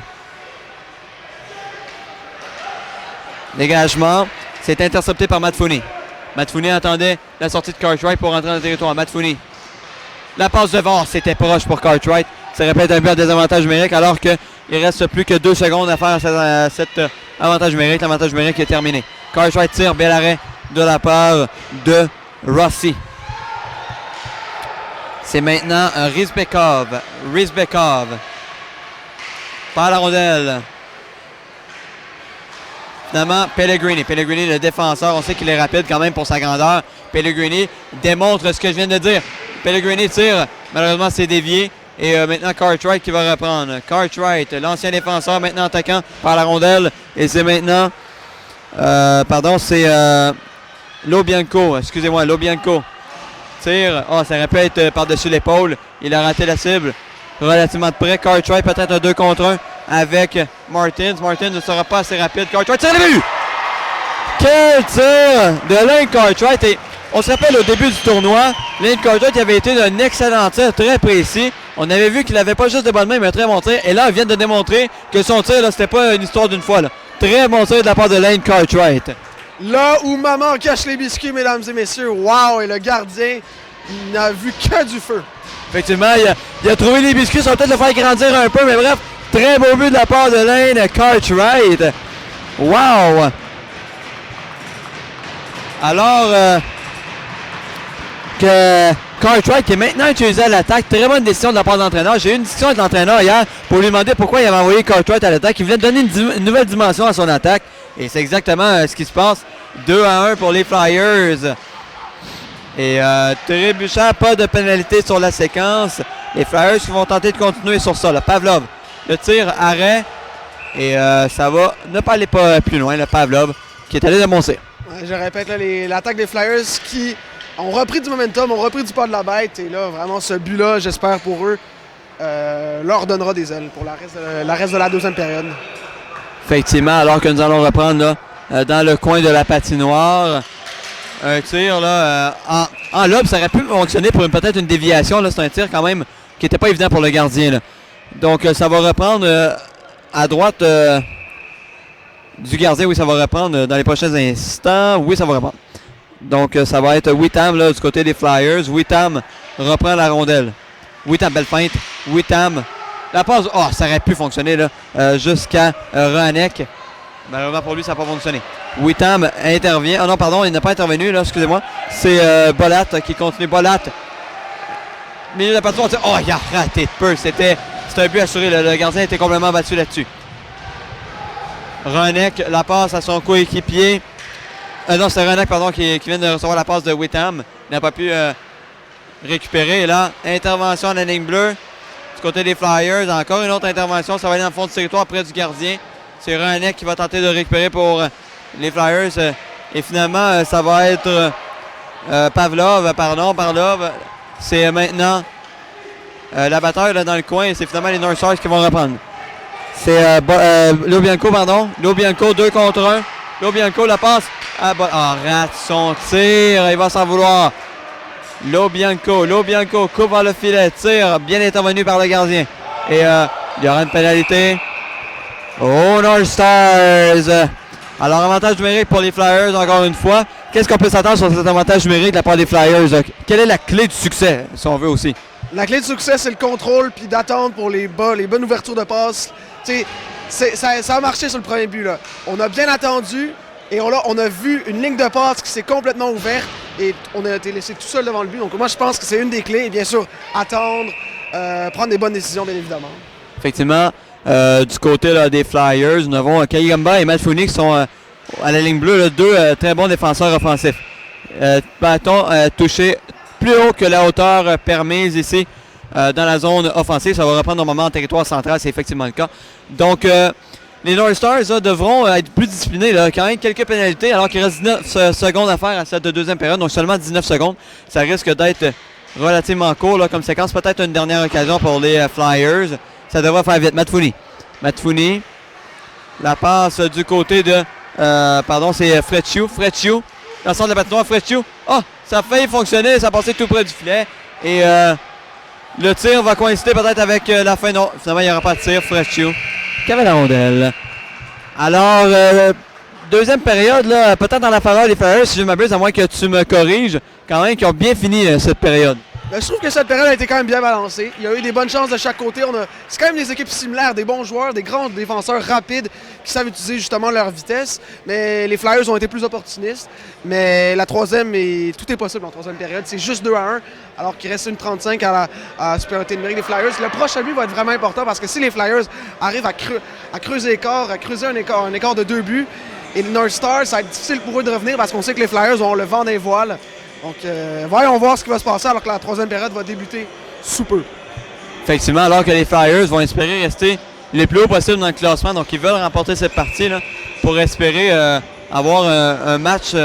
Dégagement, c'est intercepté par Matt Fooney. Matt Fooney attendait la sortie de Cartwright pour rentrer dans le territoire. Matt Fooney. La passe devant, c'était proche pour Cartwright. Ça répète un peu à désavantage numérique alors qu'il reste plus que 2 secondes à faire à cet avantage numérique. L'avantage numérique est terminé. Cartwright tire, bel arrêt de la part de Rossi. C'est maintenant Rizbekov. Rizbekov. Par la rondelle. Finalement, Pellegrini. Pellegrini, le défenseur, on sait qu'il est rapide quand même pour sa grandeur. Pellegrini démontre ce que je viens de dire. Pellegrini tire. Malheureusement, c'est dévié. Et maintenant, Cartwright qui va reprendre. Cartwright, l'ancien défenseur, maintenant attaquant par la rondelle. Et c'est maintenant... c'est Lobianco. Excusez-moi, Lobianco. Tire. Oh, ça aurait pu être par-dessus l'épaule. Il a raté la cible relativement de près. Cartwright peut-être un 2 contre 1 avec Martins. Martins ne sera pas assez rapide. Cartwright tire le but! Quel tir de Lane Cartwright! Et on se rappelle au début du tournoi, Lane Cartwright avait été d'un excellent tir très précis. On avait vu qu'il n'avait pas juste de bonnes mains, mais un très bon tir. Et là, il vient de démontrer que son tir, là, c'était pas une histoire d'une fois. Là. Très bon tir de la part de Lane Cartwright. Là où maman cache les biscuits, mesdames et messieurs, wow! Et le gardien n'a vu que du feu. Effectivement, il a trouvé les biscuits, ça va peut-être le faire grandir un peu, mais bref, très beau but de la part de Lane Cartwright. Wow! Alors que Cartwright qui est maintenant utilisé à l'attaque, très bonne décision de la part de l'entraîneur. J'ai eu une discussion avec l'entraîneur hier pour lui demander pourquoi il avait envoyé Cartwright à l'attaque. Il voulait donner une nouvelle dimension à son attaque. Et c'est exactement ce qui se passe. 2-1 pour les Flyers. Et Trébuchard, pas de pénalité sur la séquence. Les Flyers qui vont tenter de continuer sur ça. Là. Pavlov, le tir, arrêt. Et ça va ne pas aller pas plus loin. Le Pavlov qui est allé de Montsir. Ouais, je répète, l'attaque des Flyers qui ont repris du momentum, ont repris du pas de la bête. Et là, vraiment, ce but-là, j'espère pour eux, leur donnera des ailes pour la reste de la deuxième période. Effectivement, alors que nous allons reprendre là, dans le coin de la patinoire. Un tir là, en lob, ça aurait pu fonctionner pour peut-être une déviation. Là, c'est un tir quand même qui n'était pas évident pour le gardien. Là. Donc ça va reprendre à droite du gardien. Oui, ça va reprendre dans les prochains instants. Oui, ça va reprendre. Donc ça va être Whitham là, du côté des Flyers. Whitham reprend la rondelle. Whitham, belle feinte. Whitham La passe, oh, ça aurait pu fonctionner là, jusqu'à Rohanek. Malheureusement pour lui, ça n'a pas fonctionné. Witham intervient. Oh non, pardon, il n'a pas intervenu, là, excusez-moi. C'est Bolat qui continue. Bolat. Milieu de la patinoire. Oh, il a raté de peu. C'était un but assuré. Le gardien était complètement battu là-dessus. Rohanek, la passe à son coéquipier. Non, c'est Rohanek, pardon, qui vient de recevoir la passe de Witham. Il n'a pas pu récupérer. Et là, intervention à la ligne bleue. Du côté des Flyers, encore une autre intervention. Ça va aller dans le fond du territoire près du gardien. C'est Rohanek qui va tenter de récupérer pour les Flyers. Et finalement, ça va être Pavlov. C'est maintenant l'abatteur là, dans le coin. Et c'est finalement les North Stars qui vont reprendre. C'est Lobianco, pardon. Lobianco, 2 contre 1. Lobianco, la passe. Rate son tir. Il va s'en vouloir. Lobianco coupe vers le filet. Tir bien intervenu par le gardien. Et il y aura une pénalité. Oh, North Stars! Alors, avantage numérique pour les Flyers, encore une fois. Qu'est-ce qu'on peut s'attendre sur cet avantage numérique de la part des Flyers? Quelle est la clé du succès, si on veut aussi? La clé du succès, c'est le contrôle puis d'attendre pour les bonnes ouvertures de passe. Ça a marché sur le premier but, là. On a bien attendu et on a vu une ligne de passe qui s'est complètement ouverte et on a été laissé tout seul devant le but. Donc, moi, je pense que c'est une des clés. Et bien sûr, attendre, prendre des bonnes décisions, bien évidemment. Effectivement. Du côté là, des Flyers, nous avons Kayigamba et Matt Fournier qui sont à la ligne bleue, là, 2 très bons défenseurs offensifs. Bâton touché plus haut que la hauteur permise ici dans la zone offensive. Ça va reprendre normalement en territoire central, c'est effectivement le cas. Donc, les North Stars là, devront être plus disciplinés. Là. Quand même quelques pénalités, alors qu'il reste 19 secondes à faire à cette deuxième période, donc seulement 19 secondes. Ça risque d'être relativement court là, comme séquence. Peut-être une dernière occasion pour les Flyers. Ça devrait faire vite. Matt Fournier. La passe du côté de... c'est Frecciu. Dans le centre de la patinoire, Frecciu. Oh, ça a failli fonctionner. Ça a passé tout près du filet. Et le tir va coïncider peut-être avec la fin. Non, finalement, il n'y aura pas de tir. Frecciu qui avait la rondelle. Alors, deuxième période, là, peut-être dans la faveur des Flyers, si je m'abuse, à moins que tu me corriges, quand même, qui ont bien fini cette période. Je trouve que cette période a été quand même bien balancée. Il y a eu des bonnes chances de chaque côté. C'est quand même des équipes similaires, des bons joueurs, des grands défenseurs rapides qui savent utiliser justement leur vitesse. Mais les Flyers ont été plus opportunistes. Mais la troisième, tout est possible en troisième période. C'est juste 2-1, alors qu'il reste une 35 à la supériorité numérique des Flyers. Le prochain but va être vraiment important parce que si les Flyers arrivent à creuser l'écart, à creuser un écart de 2 buts, et les North Stars, ça va être difficile pour eux de revenir parce qu'on sait que les Flyers ont le vent des voiles. Donc, voyons voir ce qui va se passer alors que la troisième période va débuter sous peu. Effectivement, alors que les Flyers vont espérer rester le plus haut possible dans le classement. Donc, ils veulent remporter cette partie là, pour espérer avoir un match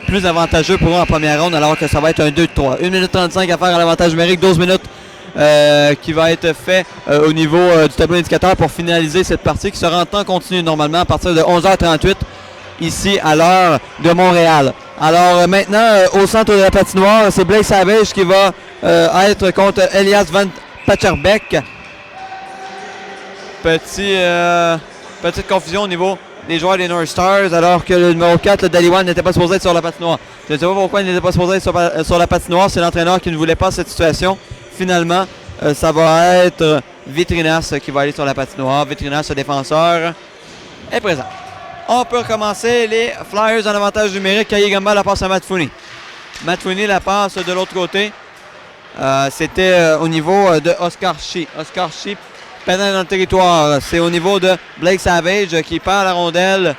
plus avantageux pour eux en première ronde, alors que ça va être un 2-3. 1 minute 35 à faire à l'avantage numérique, 12 minutes qui va être fait au niveau du tableau indicateur pour finaliser cette partie qui sera en temps continu normalement à partir de 11h38 ici à l'heure de Montréal. Alors maintenant, au centre de la patinoire, c'est Blake Savage qui va être contre Elias Van Pacherbeck. Petite confusion au niveau des joueurs des North Stars, alors que le numéro 4, le Daliwan, n'était pas supposé être sur la patinoire. Je ne sais pas pourquoi il n'était pas supposé être sur la patinoire. C'est l'entraîneur qui ne voulait pas cette situation. Finalement, ça va être Vitrinas qui va aller sur la patinoire. Vitrinas, ce défenseur, est présent. On peut recommencer les Flyers en avantage numérique. Kayigamba la passe à Matt Fournier. Matt Fournier la passe de l'autre côté. C'était au niveau de Oscar Shee. Oscar Shee pénètre dans le territoire. C'est au niveau de Blake Savage qui perd la rondelle.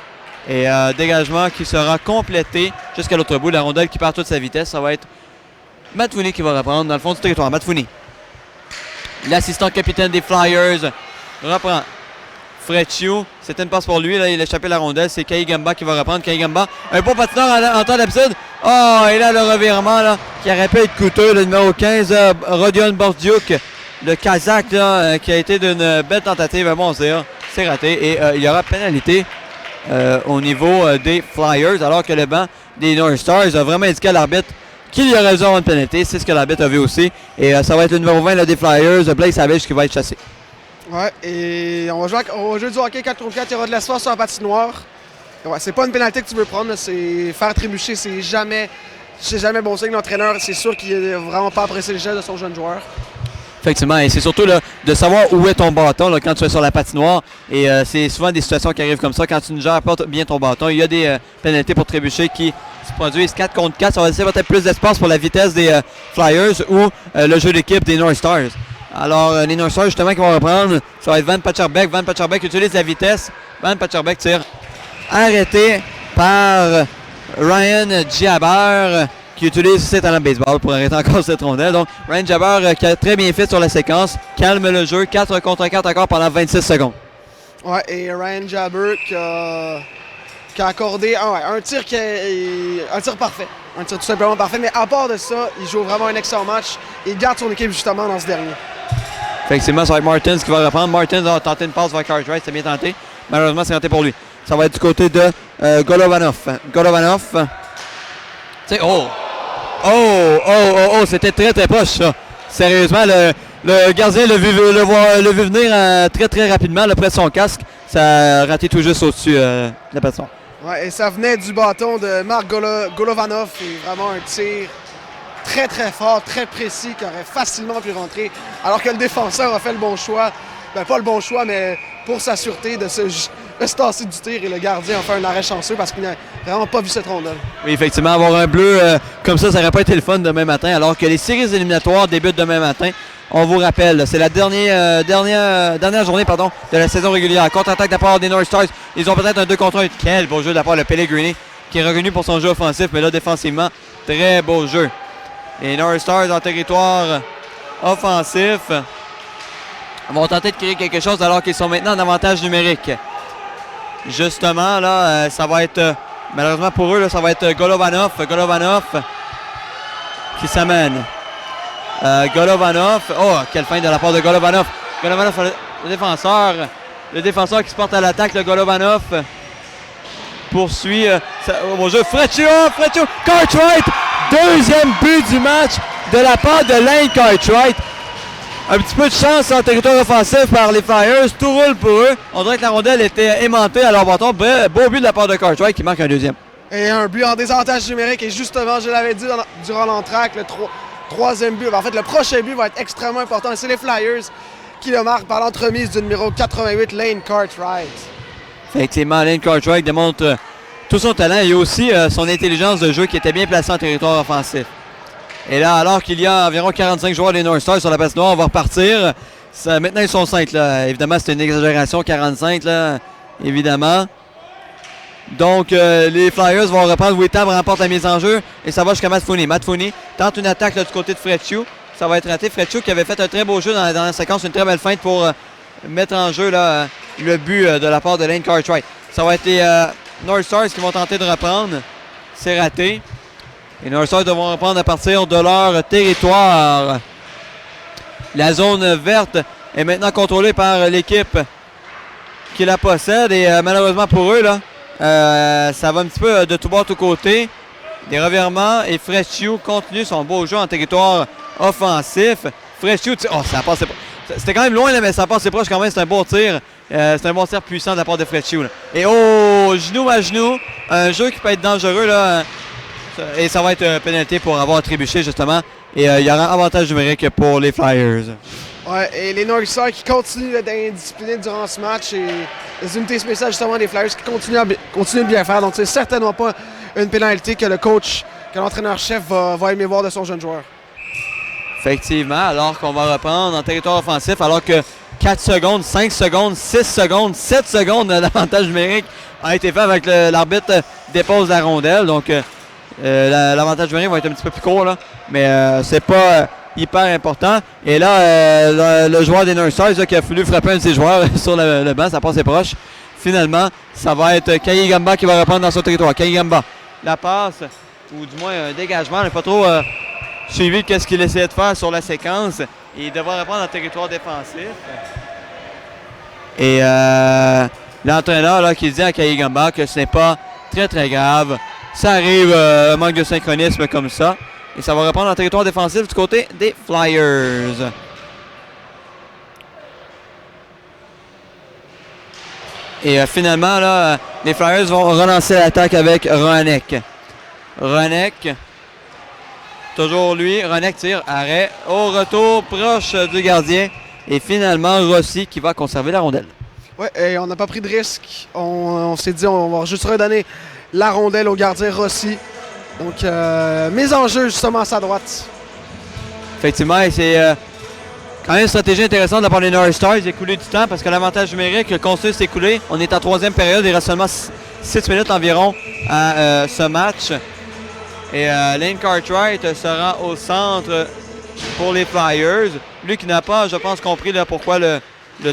Et dégagement qui sera complété jusqu'à l'autre bout. La rondelle qui perd toute sa vitesse. Ça va être Matt Fournier qui va reprendre dans le fond du territoire. Matt Fournier. L'assistant capitaine des Flyers reprend. Frecciu, c'était une passe pour lui, là, il a échappé la rondelle, c'est Kayigamba qui va reprendre. Kayigamba, un bon patineur en temps d'habitude. Oh, et là, le revirement là, qui aurait pu être coûteux, le numéro 15, Rodion Bordiuk, le Kazakh, là, qui a été d'une belle tentative. Bon, c'est raté et il y aura pénalité au niveau des Flyers, alors que le banc des North Stars a vraiment indiqué à l'arbitre qu'il y aurait dû avoir une pénalité. C'est ce que l'arbitre a vu aussi. Et ça va être le numéro 20 là, des Flyers, Blake Savage, qui va être chassé. Ouais, et on va jouer au jeu du hockey 4 contre 4, il y aura de l'espace sur la patinoire. Ouais, c'est pas une pénalité que tu veux prendre, c'est faire trébucher, c'est jamais bon signe. L'entraîneur, c'est sûr qu'il n'est vraiment pas apprécié le geste de son jeune joueur. Effectivement, et c'est surtout là, de savoir où est ton bâton là, quand tu es sur la patinoire. Et c'est souvent des situations qui arrivent comme ça. Quand tu ne gères pas bien ton bâton, il y a des pénalités pour trébucher qui se produisent 4 contre 4. Ça va laisser peut-être plus d'espace pour la vitesse des Flyers ou le jeu d'équipe des North Stars. Alors, les North Stars, justement, qui vont reprendre, ça va être Van Pacharbeck. Van Pacharbeck utilise la vitesse. Van Pacharbeck tire arrêté par Ryan Jabber, qui utilise ses talents de baseball pour arrêter encore cette rondelle. Donc, Ryan Jabber qui a très bien fait sur la séquence, calme le jeu, 4 contre 4 encore pendant 26 secondes. Ouais, et Ryan Jabber qui a accordé un tir parfait. Un tir tout simplement parfait, mais à part de ça, il joue vraiment un excellent match et il garde son équipe justement dans ce dernier. Effectivement, ça va être Martins qui va reprendre. Martins a tenté une passe vers Cartwright, c'est bien tenté. Malheureusement, c'est raté pour lui. Ça va être du côté de Golovanov. Golovanov. C'était très très proche ça. Sérieusement, le gardien l'a vu venir très très rapidement là, près de son casque. Ça a raté tout juste au-dessus de la patinoire. Ouais, et ça venait du bâton de Marc Golovanov. Et vraiment un tir très très fort, très précis, qui aurait facilement pu rentrer. Alors que le défenseur a fait le bon choix. Ben pas le bon choix, mais pour sa sûreté de se tasser du tir. Et le gardien a fait un arrêt chanceux parce qu'il n'a vraiment pas vu cette rondelle. Oui, effectivement, avoir un bleu comme ça n'aurait pas été le fun demain matin. Alors que les séries éliminatoires débutent demain matin. On vous rappelle, c'est la dernière journée de la saison régulière. Contre-attaque de la part des North Stars. Ils ont peut-être un 2 contre 1. Quel beau jeu de la part de Pellegrini, qui est reconnu pour son jeu offensif, mais là, défensivement, très beau jeu. Les North Stars en territoire offensif vont tenter de créer quelque chose alors qu'ils sont maintenant en avantage numérique. Justement, là, ça va être, malheureusement pour eux, là, ça va être Golovanov qui s'amène. Golovanov. Oh, quelle fin de la part de Golovanov. Golovanov, le défenseur qui se porte à l'attaque, le Golovanov poursuit. Bon jeu, Freccio, Cartwright, deuxième but du match de la part de Lane Cartwright. Un petit peu de chance en territoire offensif par les Flyers, tout roule pour eux. On dirait que la rondelle était aimantée à leur bâton. Beau but de la part de Cartwright qui marque un deuxième. Et un but en désavantage numérique, et justement, je l'avais dit durant l'entracte, le troisième but, en fait le prochain but va être extrêmement important. C'est les Flyers qui le marquent par l'entremise du numéro 88, Lane Cartwright. Effectivement, Lane Cartwright démontre tout son talent et aussi son intelligence de jeu qui était bien placée en territoire offensif. Et là, alors qu'il y a environ 45 joueurs des North Stars sur la patinoire, on va repartir. Maintenant, ils sont 5. Là. Évidemment, c'est une exagération, 45, là, évidemment. Donc, les Flyers vont reprendre. Whittam remporte la mise en jeu et ça va jusqu'à Matt Fooney. Matt Fooney tente une attaque là, du côté de Freccio. Ça va être raté. Freccio qui avait fait un très beau jeu dans la dernière séquence. Une très belle feinte pour mettre en jeu là, le but de la part de Lane Cartwright. Ça va être les North Stars qui vont tenter de reprendre. C'est raté. Les North Stars devront reprendre à partir de leur territoire. La zone verte est maintenant contrôlée par l'équipe qui la possède. Et malheureusement pour eux, là, ça va un petit peu de tout bord, tout côté. Des revirements et Freccio continue son beau jeu en territoire offensif. Freccio, ça passait pas. C'était quand même loin, là, mais ça passait proche quand même. C'est un bon tir. C'est un bon tir puissant de la part de Freccio. Et genou à genou. Un jeu qui peut être dangereux. Là, et ça va être pénalité pour avoir trébuché, justement. Et il y aura un avantage numérique pour les Flyers. Ouais, et les North Stars qui continuent d'être indisciplinés durant ce match. Et les unités spéciales, justement, des Flyers qui continuent de bien faire. Donc, c'est certainement pas une pénalité que l'entraîneur-chef va aimer voir de son jeune joueur. Effectivement, alors qu'on va reprendre en territoire offensif, alors que 4 secondes, 5 secondes, 6 secondes, 7 secondes d'avantage numérique a été fait avec l'arbitre dépose la rondelle. Donc, l'avantage numérique va être un petit peu plus court, là, mais c'est pas hyper important. Et là, le joueur des North Stars qui a voulu frapper un de ses joueurs sur le banc, ça passait proche. Finalement, ça va être Kayigamba qui va reprendre dans son territoire. Kayigamba, la passe, ou du moins un dégagement, on n'a pas trop suivi de ce qu'il essayait de faire sur la séquence. Et il devra reprendre en territoire défensif. Et l'entraîneur là, qui dit à Kayigamba que ce n'est pas très très grave. Ça arrive, un manque de synchronisme comme ça. Et ça va reprendre en territoire défensif du côté des Flyers. Et finalement, là, les Flyers vont relancer l'attaque avec Hronek. Hronek Toujours lui. Ronek tire. Arrêt. Au retour, proche du gardien. Et finalement, Rossi qui va conserver la rondelle. Oui, et on n'a pas pris de risque. On s'est dit on va juste redonner la rondelle au gardien Rossi. Donc, mise en jeu justement à sa droite. Effectivement, et c'est quand même une stratégie intéressante de la part des North Stars d'écouler du temps parce que l'avantage numérique continue de s'écouler. On est en troisième période, il reste seulement 6 minutes environ à ce match. Et Lane Cartwright sera au centre pour les Flyers. Lui qui n'a pas, je pense, compris là, pourquoi le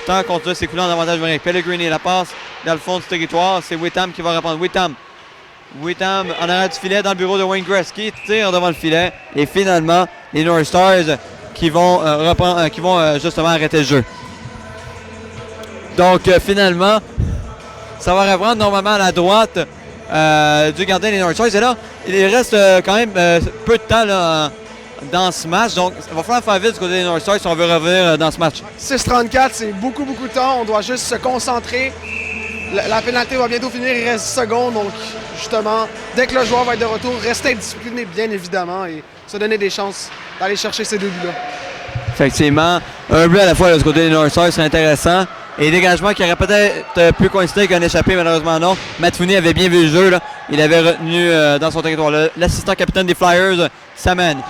temps continue de s'écouler en avantage numérique. Pellegrini, la passe dans le fond du territoire. C'est Whitham qui va répondre. Whitham en arrière du filet dans le bureau de Wayne Gretzky, tire devant le filet. Et finalement, les North Stars qui vont, justement arrêter le jeu. Donc finalement, ça va reprendre normalement à la droite du gardien des North Stars. Et là, il reste quand même peu de temps là, dans ce match. Donc il va falloir faire vite du côté des North Stars si on veut revenir dans ce match. 6:34, c'est beaucoup de temps. On doit juste se concentrer. La pénalité va bientôt finir, il reste 10 secondes. Donc justement, dès que le joueur va être de retour, rester discipliné bien évidemment et se donner des chances d'aller chercher ces 2 buts-là. Effectivement, un but à la fois là, du côté des North Stars, c'est intéressant. Et dégagement qui aurait peut-être pu coïncider avec un échappé, malheureusement non. Matt Fournier avait bien vu le jeu, là. Il avait retenu dans son territoire. L'assistant capitaine des Flyers s'amène.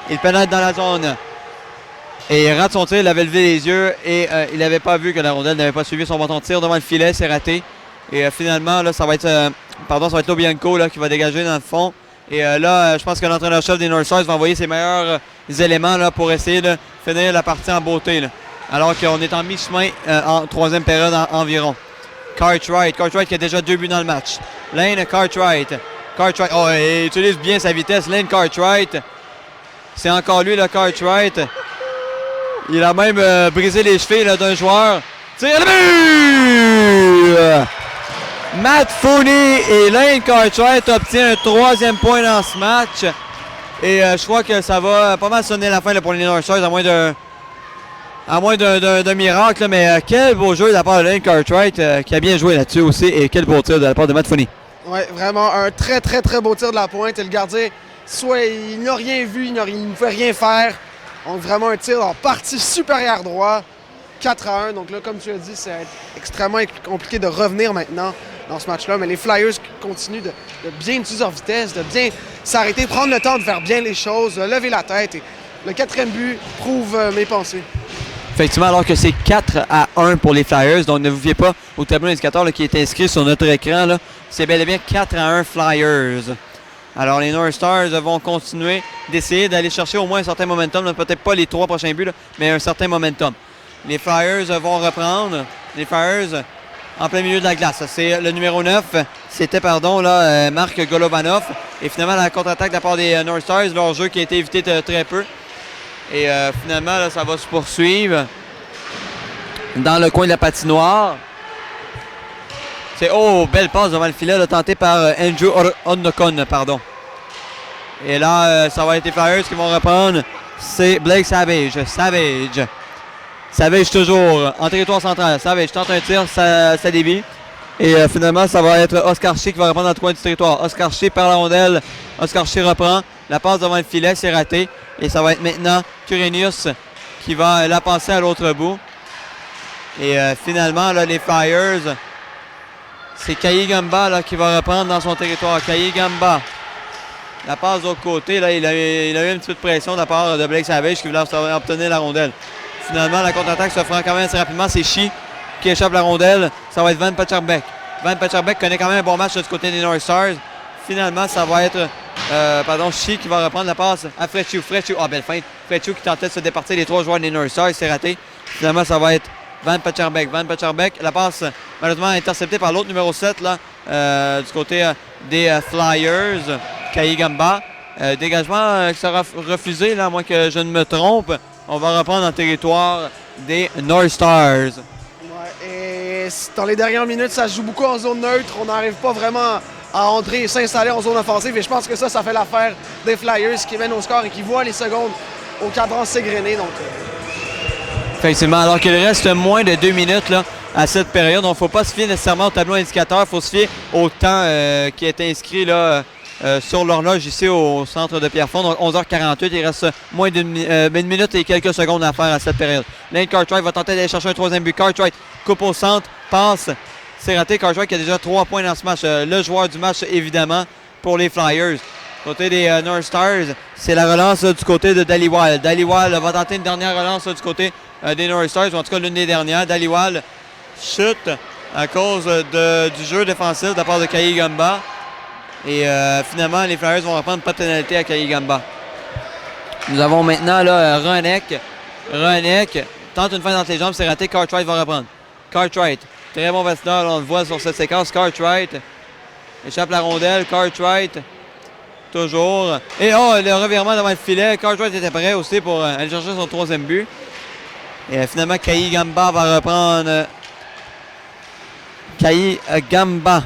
Il pénètre dans la zone. Et il rate son tir, il avait levé les yeux et il n'avait pas vu que la rondelle n'avait pas suivi son bâton de tir devant le filet, c'est raté. Et finalement, là, ça va être Lobianco là, qui va dégager dans le fond. Et là, je pense que l'entraîneur-chef des North Stars va envoyer ses meilleurs éléments là, pour essayer de finir la partie en beauté. Là. Alors qu'on est en mi-chemin en troisième période environ. Cartwright qui a déjà 2 buts dans le match. Lane Cartwright, oh, il utilise bien sa vitesse. Lane Cartwright, c'est encore lui, le Cartwright. Il a même brisé les chevilles d'un joueur. Tire le but! Matt Fournier et Lane Cartwright obtient un 3e point dans ce match. Et je crois que ça va pas mal sonner la fin là, pour les North Stars, à moins d'un miracle. Mais quel beau jeu de la part de Lane Cartwright qui a bien joué là-dessus aussi. Et quel beau tir de la part de Matt Fournier. Oui, vraiment un très beau tir de la pointe. Et le gardien, soit il n'a rien vu, il ne pouvait rien faire. Donc vraiment un tir en partie supérieure droit, 4-1. Donc là, comme tu as dit, c'est extrêmement compliqué de revenir maintenant dans ce match-là. Mais les Flyers continuent de bien utiliser leur vitesse, de bien s'arrêter, prendre le temps de faire bien les choses, de lever la tête. Et le 4e but prouve mes pensées. Effectivement, alors que c'est 4-1 pour les Flyers. Donc ne vous fiez pas au tableau indicateur là, qui est inscrit sur notre écran. Là. C'est bel et bien 4-1 Flyers. Alors, les North Stars vont continuer d'essayer d'aller chercher au moins un certain momentum. Peut-être pas les 3 prochains buts, là, mais un certain momentum. Les Flyers vont reprendre. Les Flyers en plein milieu de la glace. C'est le numéro 9. C'était, Marc Golovanov. Et finalement, la contre-attaque de la part des North Stars, leur jeu qui a été évité très peu. Et finalement, là, ça va se poursuivre dans le coin de la patinoire. C'est belle passe devant le filet, là, tentée par Andrew Odnokon, Et là, ça va être les Flyers qui vont reprendre. C'est Blake Savage. Savage toujours en territoire central. Savage tente un tir, ça dévie. Et finalement, ça va être Oscar Shea qui va reprendre dans le coin du territoire. Oscar Shea par la rondelle. Oscar Shea reprend. La passe devant le filet, c'est raté. Et ça va être maintenant Kurenius qui va la passer à l'autre bout. Et finalement, là, les Flyers... C'est Kayi Gamba là, qui va reprendre dans son territoire. Kayi Gamba. La passe de l'autre côté. Là, il a eu un petit peu de pression de la part de Blake Savage qui voulait obtenir la rondelle. Finalement, la contre-attaque se fera quand même assez rapidement. C'est Shea qui échappe la rondelle. Ça va être Van Pacherbek. Van Pacherbek connaît quand même un bon match du côté des North Stars. Finalement, ça va être Shea qui va reprendre la passe à Frecciu. Belle feinte. Frecciu qui tentait de se départir des 3 joueurs des North Stars. C'est raté. Finalement, ça va être Van Pacherbek, la passe malheureusement interceptée par l'autre numéro 7 là, du côté des Flyers, Kayi Gamba. Dégagement qui sera refusé, là, à moins que je ne me trompe. On va reprendre en territoire des North Stars. Ouais, et dans les dernières minutes, ça se joue beaucoup en zone neutre. On n'arrive pas vraiment à entrer et s'installer en zone offensive. Et je pense que ça fait l'affaire des Flyers qui mènent au score et qui voient les secondes au cadran s'égrener. Donc, effectivement, alors qu'il reste moins de 2 minutes là, à cette période. Donc, il ne faut pas se fier nécessairement au tableau indicateur. Il faut se fier au temps qui est inscrit là, sur l'horloge ici au centre de Pierrefonds. Donc 11h48, il reste moins d'une minute et quelques secondes à faire à cette période. Lane Cartwright va tenter d'aller chercher un troisième but. Cartwright coupe au centre, passe. C'est raté. Cartwright qui a déjà 3 points dans ce match. Le joueur du match, évidemment, pour les Flyers. Côté des North Stars, c'est la relance du côté de Dhaliwal. Dhaliwal va tenter une dernière relance du côté des North Stars, ou en tout cas l'une des dernières. Dhaliwal chute à cause du jeu défensif de la part de Kayigamba. Et finalement, les Flyers vont reprendre pas de pénalité à Kayigamba. Nous avons maintenant là Hronek. Hronek tente une fin entre les jambes, c'est raté. Cartwright va reprendre. Cartwright, très bon vestiaire, on le voit sur cette séquence. Cartwright échappe la rondelle. Cartwright, toujours. Et le revirement devant le filet. Cartwright était prêt aussi pour aller chercher son troisième but. Et finalement, Kayigamba va reprendre. Kayigamba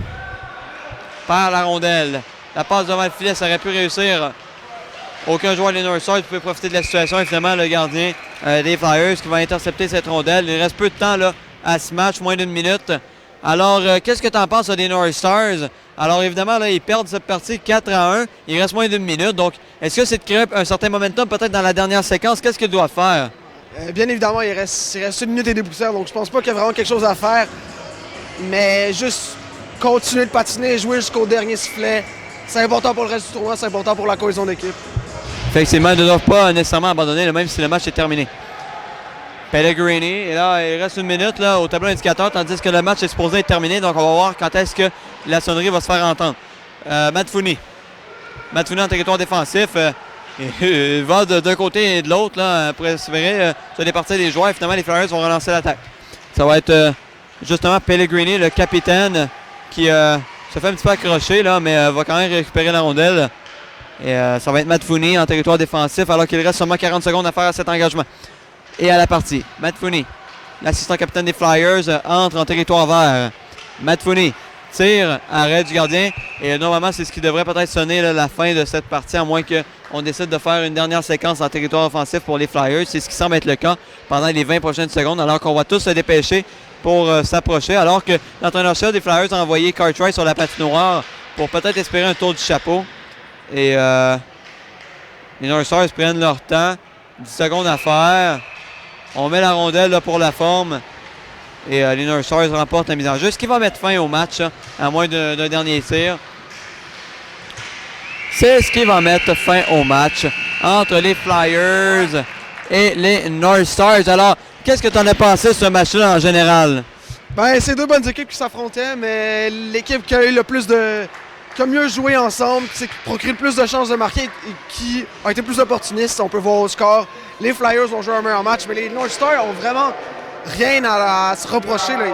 perd la rondelle. La passe devant le filet, ça aurait pu réussir. Aucun joueur des North Stars peut profiter de la situation. Et finalement, le gardien des Flyers qui va intercepter cette rondelle. Il reste peu de temps là, à ce match, moins d'une minute. Alors, qu'est-ce que tu en penses des North Stars? Alors, évidemment, là, ils perdent cette partie 4-1. Il reste moins d'une minute. Donc, est-ce que c'est de créer un certain momentum peut-être dans la dernière séquence? Qu'est-ce qu'ils doivent faire? Bien évidemment, il reste 1 minute et des poussières. Donc, je pense pas qu'il y a vraiment quelque chose à faire. Mais juste continuer de patiner, jouer jusqu'au dernier sifflet. C'est important pour le reste du tournoi, c'est important pour la cohésion d'équipe. Effectivement, ils ne doivent pas nécessairement abandonner, même si le match est terminé. Pellegrini, et là, il reste une minute là, au tableau indicateur, tandis que le match est supposé être terminé. Donc, on va voir quand est-ce que la sonnerie va se faire entendre. Matt Fournier. Matt Fournier en territoire défensif. Il va d'un côté et de l'autre pour espérer se départir des joueurs. Et finalement, les Flyers vont relancer l'attaque. Ça va être justement Pellegrini, le capitaine, qui se fait un petit peu accrocher, là, mais va quand même récupérer la rondelle. Et ça va être Matt Fournier en territoire défensif, alors qu'il reste seulement 40 secondes à faire à cet engagement. Et à la partie, Matt Fournier, l'assistant capitaine des Flyers, entre en territoire vert. Matt Fournier tire, arrêt du gardien. Et normalement, c'est ce qui devrait peut-être sonner là, la fin de cette partie, à moins qu'on décide de faire une dernière séquence en territoire offensif pour les Flyers. C'est ce qui semble être le cas pendant les 20 prochaines secondes, alors qu'on va tous se dépêcher pour s'approcher. Alors que l'entraîneur-chef des Flyers a envoyé Cartwright sur la patinoire pour peut-être espérer un tour du chapeau. Et les North Stars prennent leur temps. 10 secondes à faire. On met la rondelle là, pour la forme. Et les North Stars remportent la mise en jeu. Ce qui va mettre fin au match, à moins d'un dernier tir. C'est ce qui va mettre fin au match entre les Flyers et les North Stars. Alors, qu'est-ce que tu en as pensé de ce match-là en général? Ben, c'est deux bonnes équipes qui s'affrontaient, mais l'équipe qui a eu le plus de. Qui a mieux joué ensemble, qui procuré le plus de chances de marquer et qui a été plus opportuniste, on peut voir au score. Les Flyers ont joué un meilleur match, mais les North Stars ont vraiment rien à se reprocher. Là.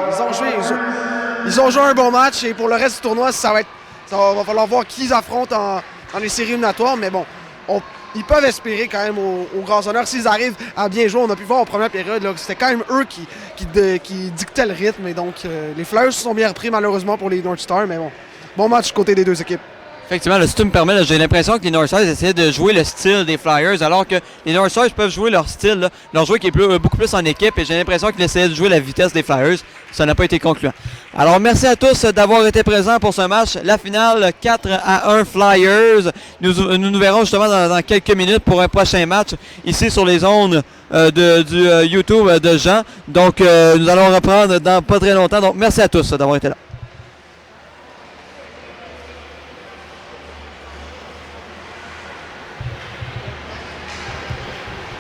Ils ont joué un bon match et pour le reste du tournoi, va falloir voir qui ils affrontent dans les séries éliminatoires, mais bon, ils peuvent espérer quand même au grand honneur s'ils arrivent à bien jouer. On a pu voir en première période, là, c'était quand même eux qui dictaient le rythme, et donc les Flyers se sont bien repris malheureusement pour les North Stars, mais bon match du côté des deux équipes. Effectivement, là, si tu me permets, là, j'ai l'impression que les North Stars essaient de jouer le style des Flyers, alors que les North Stars peuvent jouer leur style, là, leur jeu qui est beaucoup plus en équipe, et j'ai l'impression qu'ils essaient de jouer la vitesse des Flyers. Ça n'a pas été concluant. Alors, merci à tous d'avoir été présents pour ce match. La finale 4-1 Flyers. Nous verrons justement dans quelques minutes pour un prochain match ici sur les ondes du YouTube de Jean. Donc, nous allons reprendre dans pas très longtemps. Donc, merci à tous d'avoir été là.